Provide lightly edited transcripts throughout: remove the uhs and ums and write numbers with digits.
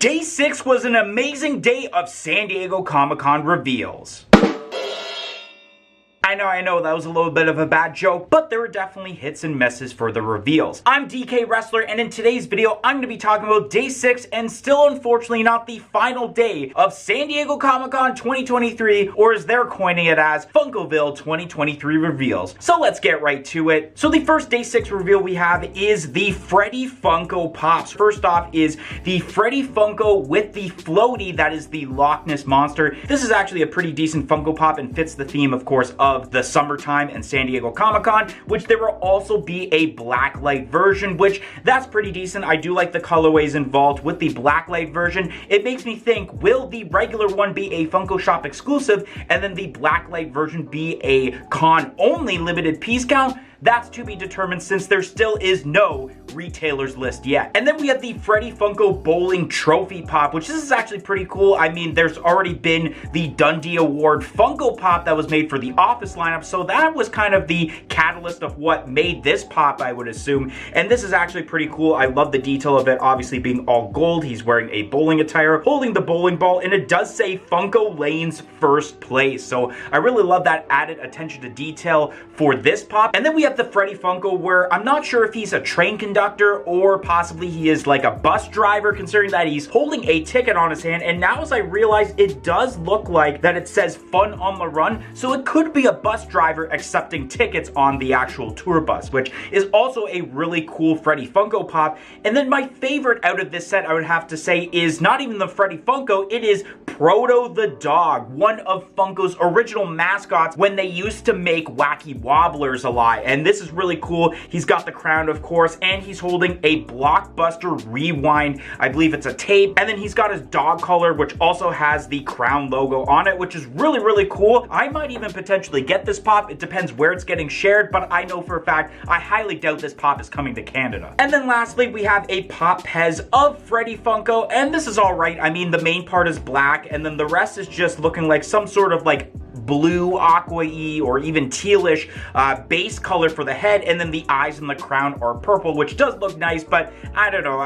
Day 6 was an amazing day of San Diego Comic-Con reveals. I know, that was a little bit of a bad joke, but there were definitely hits and misses for the reveals. I'm DK Wrestler, and in today's video, I'm going to be talking about Day 6, and still unfortunately not the final day of San Diego Comic-Con 2023, or as they're coining it as, Funkoville 2023 reveals. So let's get right to it. So the first Day 6 reveal we have is the Freddy Funko Pops. First off is the Freddy Funko with the floaty that is the Loch Ness Monster. This is actually a pretty decent Funko Pop and fits the theme, of course, of the summertime and San Diego Comic-Con, which there will also be a blacklight version, which that's pretty decent. I do like the colorways involved with the blacklight version. It makes me think, will the regular one be a Funko Shop exclusive and then the blacklight version be a con-only limited piece count? That's to be determined since there still is no retailers list yet. And then we have the Freddy Funko Bowling Trophy Pop, which this is actually pretty cool. I mean, there's already been the Dundee Award Funko Pop that was made for the Office lineup, so that was kind of the catalyst of what made this pop, I would assume. And this is actually pretty cool. I love the detail of it, obviously being all gold. He's wearing a bowling attire, holding the bowling ball, and it does say Funko Lane's first place. So I really love that added attention to detail for this pop. And then we have the Freddy Funko, where I'm not sure if he's a train conductor or possibly he is like a bus driver, considering that he's holding a ticket on his hand. And now as I realize, it does look like that it says Fun on the Run, so it could be a bus driver accepting tickets on the actual tour bus, which is also a really cool Freddy Funko Pop. And then my favorite out of this set, I would have to say, is not even the Freddy Funko, it is Proto the Dog, one of Funko's original mascots when they used to make Wacky Wobblers alive. And this is really cool. He's got the crown, of course, and he's holding a Blockbuster Rewind. I believe it's a tape. And then he's got his dog collar, which also has the crown logo on it, which is really, really cool. I might even potentially get this pop. It depends where it's getting shared, but I know for a fact, I highly doubt this pop is coming to Canada. And then lastly, we have a Pop Pez of Freddy Funko, and this is all right. I mean, the main part is black, and then the rest is just looking like some sort of like blue, aqua-y, or even tealish base color for the head, and then the eyes and the crown are purple, which does look nice, but I don't know,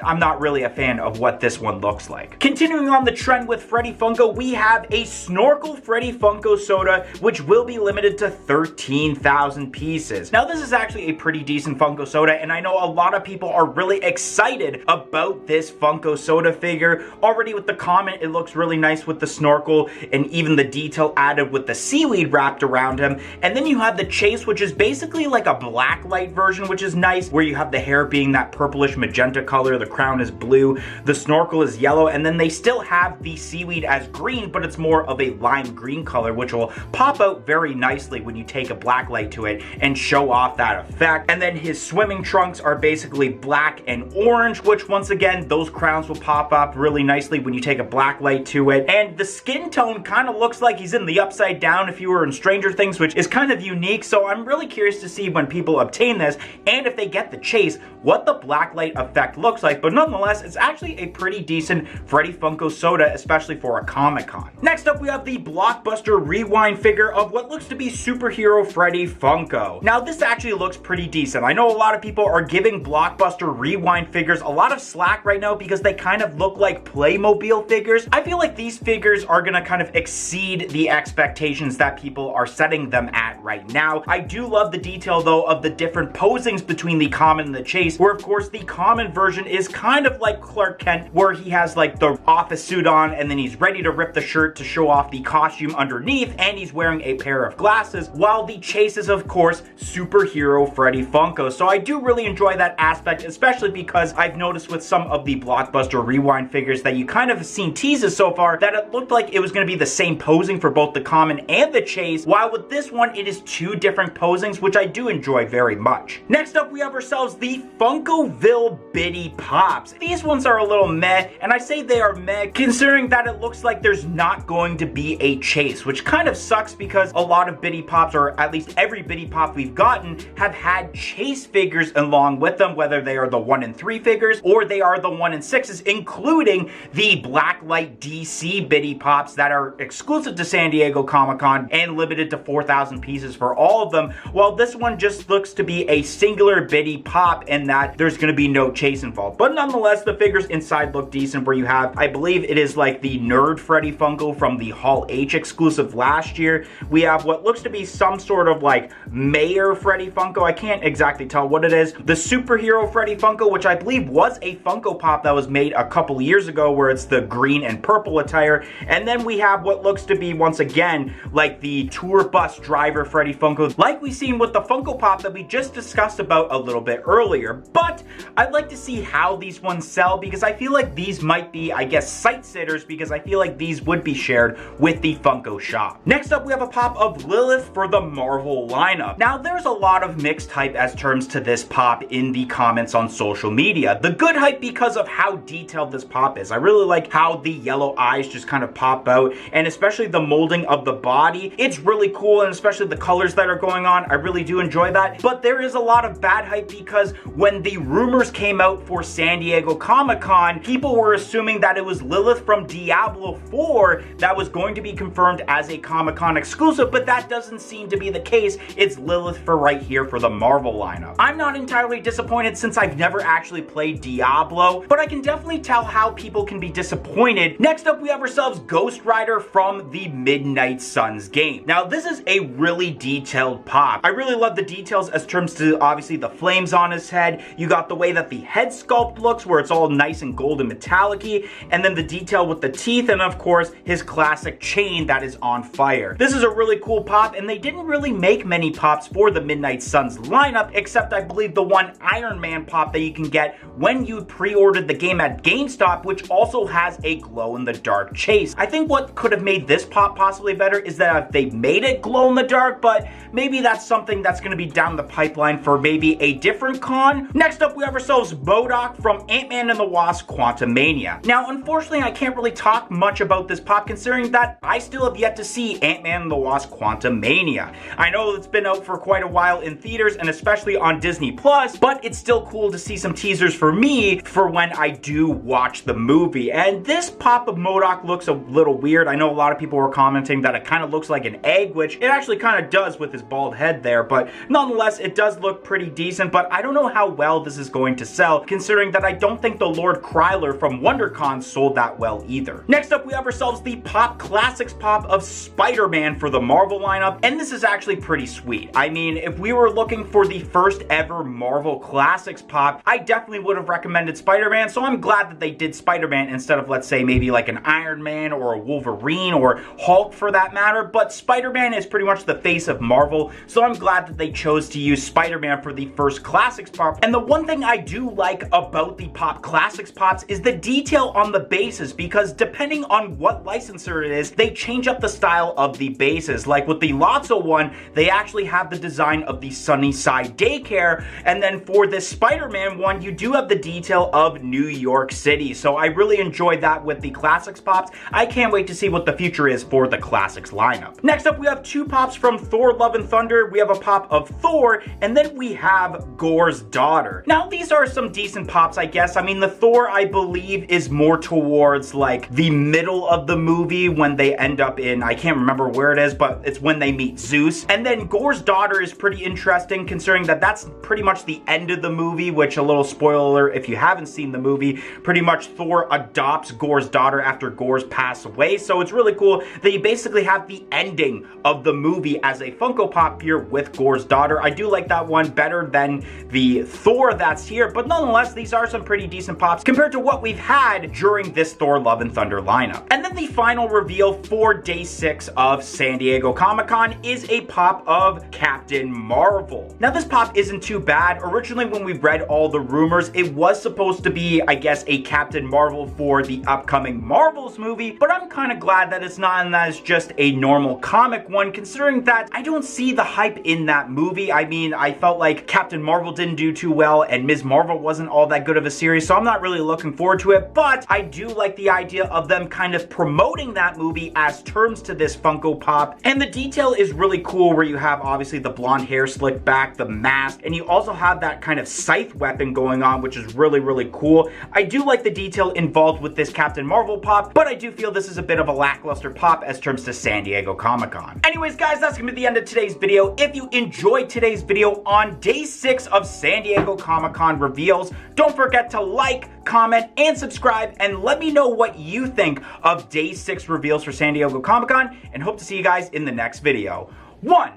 I'm not really a fan of what this one looks like. Continuing on the trend with Freddy Funko, we have a Snorkel Freddy Funko Soda, which will be limited to 13,000 pieces. Now, this is actually a pretty decent Funko Soda, and I know a lot of people are really excited about this Funko Soda figure. Already with the comment, it looks really nice with the snorkel, and even the detail added with the seaweed wrapped around him. And then you have the chase, which is basically like a blacklight version, which is nice, where you have the hair being that purplish magenta color, the crown is blue, the snorkel is yellow, and then they still have the seaweed as green, but it's more of a lime green color, which will pop out very nicely when you take a blacklight to it and show off that effect. And then his swimming trunks are basically black and orange, which once again, those crowns will pop up really nicely when you take a blacklight to it. And the skin tone kind of looks like he's in the upside down if you were in Stranger Things, which is kind of unique. So I'm really curious to see when people obtain this, and if they get the chase, what the blacklight effect looks like. But nonetheless, it's actually a pretty decent Freddy Funko Soda, especially for a Comic-Con. Next up, we have the Blockbuster Rewind figure of what looks to be superhero Freddy Funko. Now, this actually looks pretty decent. I know a lot of people are giving Blockbuster Rewind figures a lot of slack right now because they kind of look like Playmobil figures. I feel like these figures are gonna kind of exceed the expectations that people are setting them at right now. I do love the detail though of the different posings between the common and the chase, where of course the common version is kind of like Clark Kent, where he has like the office suit on and then he's ready to rip the shirt to show off the costume underneath, and he's wearing a pair of glasses, while the chase is of course superhero Freddy Funko. So I do really enjoy that aspect, especially because I've noticed with some of the Blockbuster Rewind figures that you kind of seen teases so far that it looked like it was going to be the same posing for both the common and the chase, while with this one it is two different posings, which I do enjoy very much. Next up, we have ourselves the Funkoville Biddy Pops. These ones are a little meh, and I say they are meh considering that it looks like there's not going to be a chase, which kind of sucks because a lot of Biddy Pops, or at least every Biddy Pop we've gotten, have had chase figures along with them, whether they are the 1 in 3 figures or they are the 1 in 6s, including the Blacklight DC Biddy Pops that are exclusive to San Diego Comic-Con and limited to 4,000 pieces sizes for all of them, while this one just looks to be a singular bitty pop in that there's going to be no chase involved. But nonetheless, the figures inside look decent, where you have, I believe it is like the Nerd Freddy Funko from the Hall H exclusive last year. We have what looks to be some sort of like Mayor Freddy Funko. I can't exactly tell what it is. The Superhero Freddy Funko, which I believe was a Funko Pop that was made a couple years ago, where it's the green and purple attire. And then we have what looks to be, once again, like the tour bus driver Freddy Funko, like we seen with the Funko Pop that we just discussed about a little bit earlier. But I'd like to see how these ones sell, because I feel like these might be, I guess, sight sitters, because I feel like these would be shared with the Funko shop. Next up, we have a pop of Lilith for the Marvel lineup. Now, there's a lot of mixed hype as terms to this pop in the comments on social media. The good hype because of how detailed this pop is. I really like how the yellow eyes just kind of pop out, and especially the molding of the body. It's really cool, and especially the colors that are going on. I really do enjoy that. But there is a lot of bad hype, because when the rumors came out for San Diego Comic-Con, people were assuming that it was Lilith from Diablo 4 that was going to be confirmed as a Comic-Con exclusive, but that doesn't seem to be the case. It's Lilith for right here for the Marvel lineup. I'm not entirely disappointed, since I've never actually played Diablo, but I can definitely tell how people can be disappointed. Next up, we have ourselves Ghost Rider from the Midnight Suns game. Now, this is a really detailed pop. I really love the details as terms to obviously the flames on his head. You got the way that the head sculpt looks, where it's all nice and golden metallic-y, and then the detail with the teeth, and of course his classic chain that is on fire. This is a really cool pop, and they didn't really make many pops for the Midnight Suns lineup, except I believe the one Iron Man pop that you can get when you pre-ordered the game at GameStop, which also has a glow-in-the-dark chase. I think what could have made this pop possibly better is that if they made it glow-in-the-dark, but maybe that's something that's going to be down the pipeline for maybe a different con. Next up, we have ourselves MODOK from Ant-Man and the Wasp: Quantumania. Now, unfortunately, I can't really talk much about this pop, considering that I still have yet to see Ant-Man and the Wasp: Quantumania. I know it's been out for quite a while in theaters, and especially on Disney Plus, but it's still cool to see some teasers for me for when I do watch the movie. And this pop of MODOK looks a little weird. I know a lot of people were commenting that it kind of looks like an egg, which it actually kind of does with his bald head there, but nonetheless, it does look pretty decent. But I don't know how well this is going to sell, considering that I don't think the Lord Kryler from WonderCon sold that well either. Next up, we have ourselves the Pop Classics pop of Spider-Man for the Marvel lineup, and this is actually pretty sweet. I mean, if we were looking for the first ever Marvel Classics pop, I definitely would have recommended Spider-Man, so I'm glad that they did Spider-Man instead of, let's say, maybe like an Iron Man or a Wolverine or Hulk for that matter. But Spider-Man is pretty much the face of Marvel, so I'm glad that they chose to use Spider-Man for the first Classics pop. And the one thing I do like about the Pop Classics pops is the detail on the bases, because depending on what licensor it is, they change up the style of the bases. Like with the Lotso one, they actually have the design of the Sunnyside Daycare, and then for this Spider-Man one, you do have the detail of New York City. So I really enjoyed that with the Classics pops. I can't wait to see what the future is for the Classics lineup. Next up, we have two pops from Thor: Love and Thunder. We have a pop of Thor, and then we have Gore's daughter. Now, these are some decent pops, I guess. I mean, the Thor, I believe, is more towards like the middle of the movie when they end up in, I can't remember where it is, but it's when they meet Zeus. And then Gore's daughter is pretty interesting, considering that that's pretty much the end of the movie, which, a little spoiler alert if you haven't seen the movie, pretty much Thor adopts Gore's daughter after Gore's passed away. So it's really cool that you basically have the ending of the movie as a Funko Pop here with Gore's daughter. I do like that one better than the Thor that's here, but nonetheless, these are some pretty decent pops compared to what we've had during this Thor: Love and Thunder lineup. And then the final reveal for day 6 of San Diego Comic-Con is a pop of Captain Marvel. Now, this pop isn't too bad. Originally, when we read all the rumors, it was supposed to be, I guess, a Captain Marvel for the upcoming Marvels movie, but I'm kind of glad that it's not, and that it's just a normal comic one, considering that I don't see the hype in that movie. I mean, I felt like Captain Marvel didn't do too well, and Ms. Marvel wasn't all that good of a series, so I'm not really looking forward to it, but I do like the idea of them kind of promoting that movie as terms to this Funko Pop. And the detail is really cool, where you have obviously the blonde hair slicked back, the mask, and you also have that kind of scythe weapon going on, which is really, really cool. I do like the detail involved with this Captain Marvel pop, but I do feel this is a bit of a lackluster pop as terms to San Diego Comic-Con. Anyways, guys, that's gonna be the end of today's video. If you enjoyed today's video on day 6 of San Diego Comic-Con reveals, don't forget to like, comment, and subscribe, and let me know what you think of day 6 reveals for San Diego Comic-Con, and hope to see you guys in the next video. 1,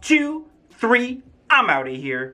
2, 3, I'm out of here.